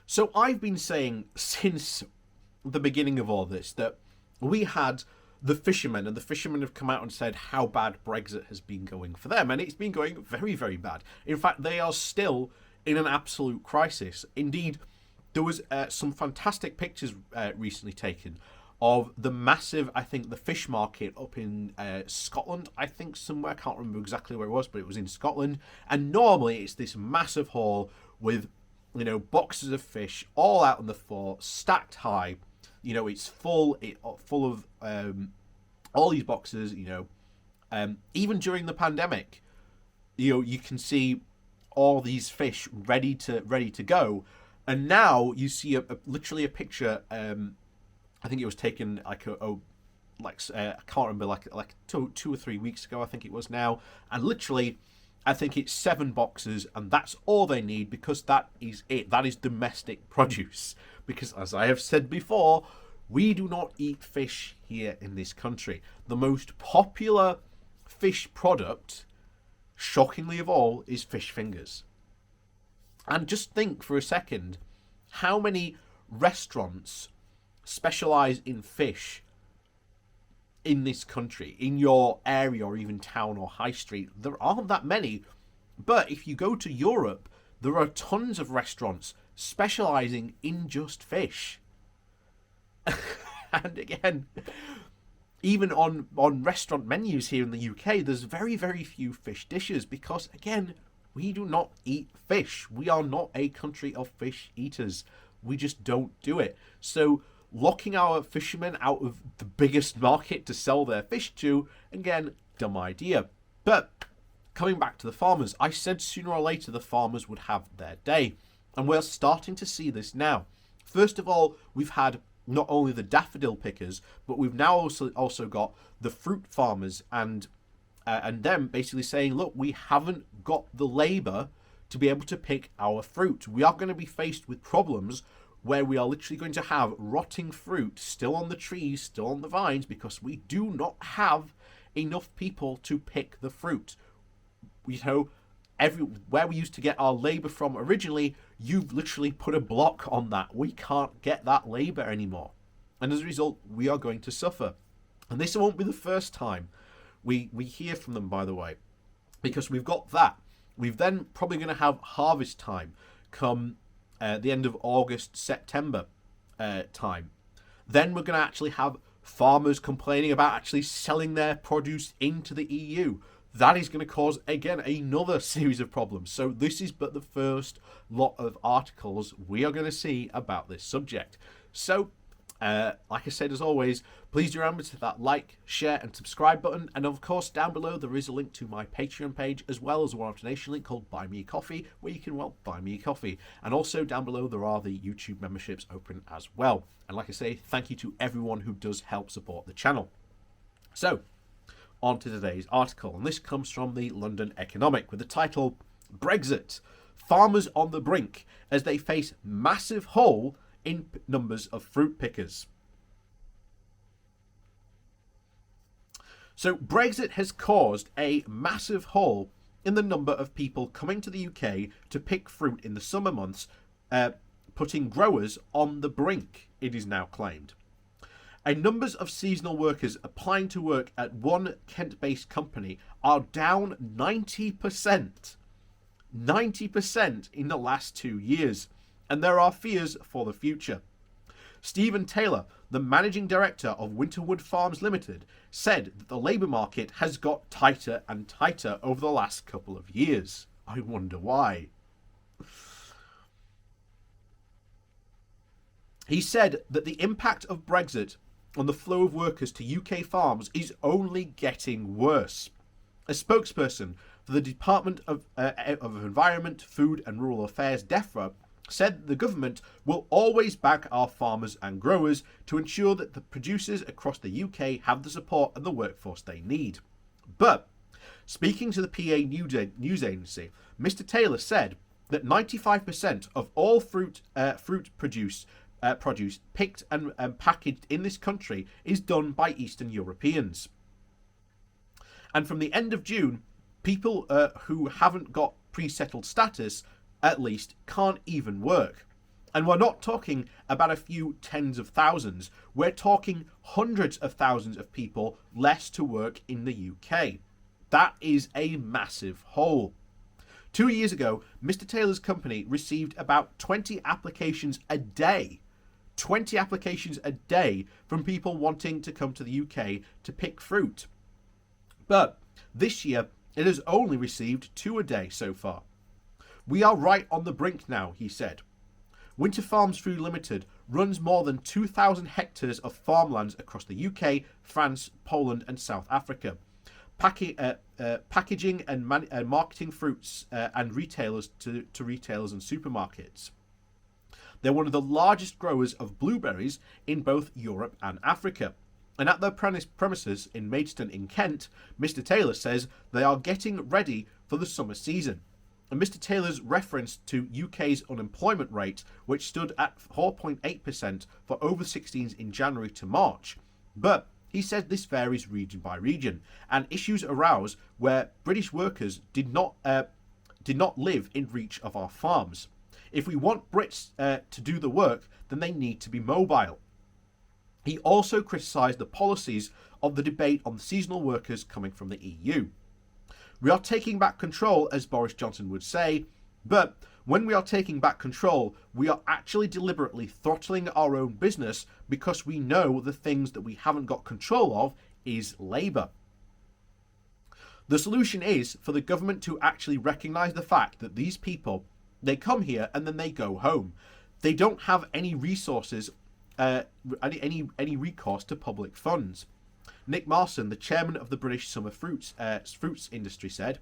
So I've been saying since the beginning of all this that we had the fishermen, and the fishermen have come out and said how bad Brexit has been going for them, and it's been going very, very bad. In fact, they are still in an absolute crisis. Indeed, there was some fantastic pictures recently taken of the massive, I think, the fish market up in Scotland. I think somewhere, I can't remember exactly where it was, but it was in Scotland. And normally it's this massive hall with, boxes of fish all out on the floor, stacked high. It's full of all these boxes. Even during the pandemic, you can see all these fish ready to go. And now you see literally a picture. I think it was taken I can't remember, like 2 or 3 weeks ago. I think it was now, and literally, I think it's 7 boxes, and that's all they need because that is it. That is domestic produce. Because as I have said before, we do not eat fish here in this country. The most popular fish product, shockingly of all, is fish fingers. And just think for a second how many restaurants specialise in fish in this country, in your area or even town or high street. There aren't that many. But if you go to Europe, there are tons of restaurants specialising in just fish. And again, even on restaurant menus here in the UK, there's very, very few fish dishes because, again, we do not eat fish. We are not a country of fish eaters. We just don't do it. So locking our fishermen out of the biggest market to sell their fish to, again, dumb idea. But coming back to the farmers, I said sooner or later the farmers would have their day. And we're starting to see this now. First of all, we've had not only the daffodil pickers, but we've now also got the fruit farmers and them basically saying, look, we haven't got the labour to be able to pick our fruit. We are going to be faced with problems where we are literally going to have rotting fruit still on the trees, still on the vines, because we do not have enough people to pick the fruit. Where we used to get our labour from originally, you've literally put a block on that. We can't get that labour anymore. And as a result, we are going to suffer. And this won't be the first time we hear from them, by the way, because we've got that. We've then probably going to have harvest time come the end of August, September time. Then we're going to actually have farmers complaining about actually selling their produce into the EU. That is going to cause, again, another series of problems. So this is but the first lot of articles we are going to see about this subject. So, like I said, as always, please do remember to hit that like, share and subscribe button. And of course, down below, there is a link to my Patreon page, as well as a one-off donation link called Buy Me a Coffee, where you can, buy me a coffee. And also down below, there are the YouTube memberships open as well. And like I say, thank you to everyone who does help support the channel. So, on to today's article, and this comes from the London Economic with the title, Brexit, Farmers on the Brink as they face massive hole in numbers of fruit pickers. So Brexit has caused a massive hole in the number of people coming to the UK to pick fruit in the summer months, putting growers on the brink, it is now claimed. Numbers of seasonal workers applying to work at one Kent-based company are down 90%. 90% in the last 2 years. And there are fears for the future. Stephen Taylor, the managing director of Winterwood Farms Limited, said that the labour market has got tighter and tighter over the last couple of years. I wonder why. He said that the impact of Brexit on the flow of workers to UK farms is only getting worse. A spokesperson for the Department of Environment, Food and Rural Affairs, DEFRA, said the government will always back our farmers and growers to ensure that the producers across the UK have the support and the workforce they need. But, speaking to the PA news agency, Mr Taylor said that 95% of all fruit produce picked and packaged in this country is done by Eastern Europeans. And from the end of June, people who haven't got pre-settled status, at least, can't even work. And we're not talking about a few tens of thousands. We're talking hundreds of thousands of people less to work in the UK. That is a massive hole. 2 years ago, Mr. Taylor's company received about 20 applications a day. 20 applications a day from people wanting to come to the UK to pick fruit. But this year, it has only received 2 a day so far. We are right on the brink now, he said. Winter Farms Food Limited runs more than 2,000 hectares of farmlands across the UK, France, Poland and South Africa. Packaging and marketing fruits and retailers to retailers and supermarkets. They're one of the largest growers of blueberries in both Europe and Africa. And at their premises in Maidstone in Kent, Mr. Taylor says they are getting ready for the summer season. And Mr. Taylor's reference to UK's unemployment rate, which stood at 4.8% for over 16s in January to March. But he said this varies region by region, and issues arouse where British workers did not live in reach of our farms. If we want Brits to do the work, then they need to be mobile. He also criticised the policies of the debate on seasonal workers coming from the EU. We are taking back control, as Boris Johnson would say, but when we are taking back control, we are actually deliberately throttling our own business because we know the things that we haven't got control of is labour. The solution is for the government to actually recognise the fact that these people, they come here and then they go home. They don't have any resources, any recourse to public funds. Nick Marson, the chairman of the British summer fruits industry, said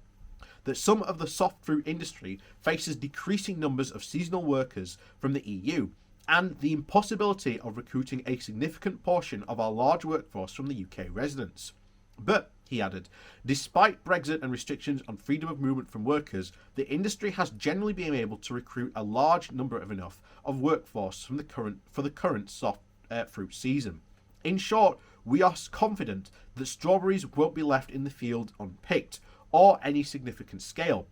that some of the soft fruit industry faces decreasing numbers of seasonal workers from the EU and the impossibility of recruiting a significant portion of our large workforce from the UK residents. But, he added, despite Brexit and restrictions on freedom of movement from workers, the industry has generally been able to recruit a large number of enough of workforce for the current soft fruit season. In short, we are confident that strawberries won't be left in the field unpicked or any significant scale,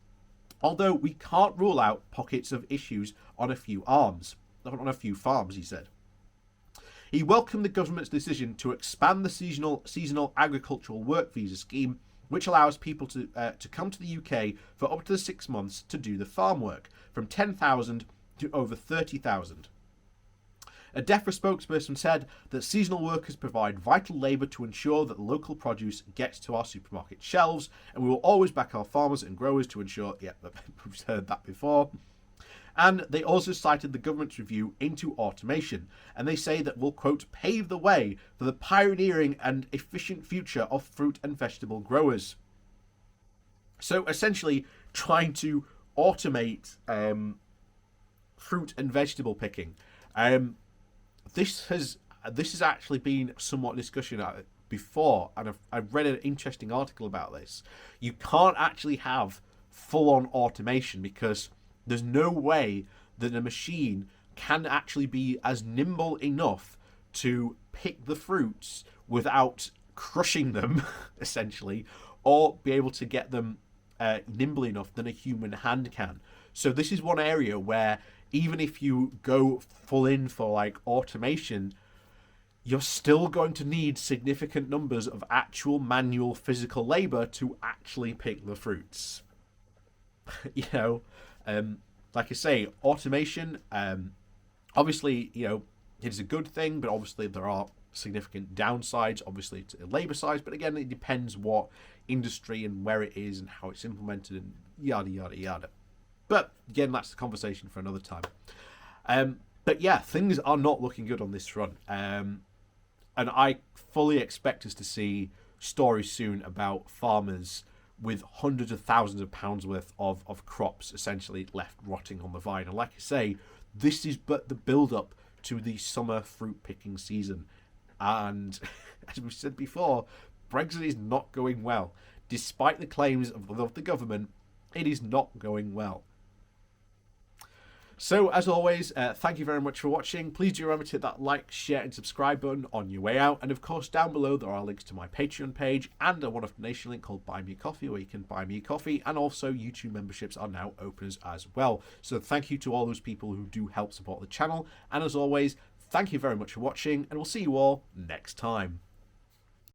although we can't rule out pockets of issues on a few farms, he said. He welcomed the government's decision to expand the seasonal agricultural work visa scheme, which allows people to come to the UK for up to 6 months to do the farm work, from 10,000 to over 30,000. A DEFRA spokesperson said that seasonal workers provide vital labour to ensure that local produce gets to our supermarket shelves, and we will always back our farmers and growers to ensure, we've heard that before. And they also cited the government's review into automation, and they say that will, quote, pave the way for the pioneering and efficient future of fruit and vegetable growers. So essentially trying to automate fruit and vegetable picking. This has actually been somewhat discussion before, and I've read an interesting article about this. You can't actually have full-on automation because there's no way that a machine can actually be as nimble enough to pick the fruits without crushing them, essentially, or be able to get them nimble enough than a human hand can. So this is one area where even if you go full in for like automation, you're still going to need significant numbers of actual manual physical labor to actually pick the fruits. Like I say, automation, obviously, it is a good thing, but obviously there are significant downsides, obviously, to the labor side. But again, it depends what industry and where it is and how it's implemented and yada, yada, yada. But again, that's the conversation for another time. But yeah, things are not looking good on this front. And I fully expect us to see stories soon about farmers with hundreds of thousands of pounds worth of crops essentially left rotting on the vine. And like I say, this is but the build-up to the summer fruit picking season. And as we said before, Brexit is not going well. Despite the claims of the government, it is not going well. So, as always, thank you very much for watching. Please do remember to hit that like, share, and subscribe button on your way out. And of course, down below there are links to my Patreon page and a one-off donation link called Buy Me a Coffee, where you can buy me a coffee. And also, YouTube memberships are now open as well. So, thank you to all those people who do help support the channel. And as always, thank you very much for watching, and we'll see you all next time.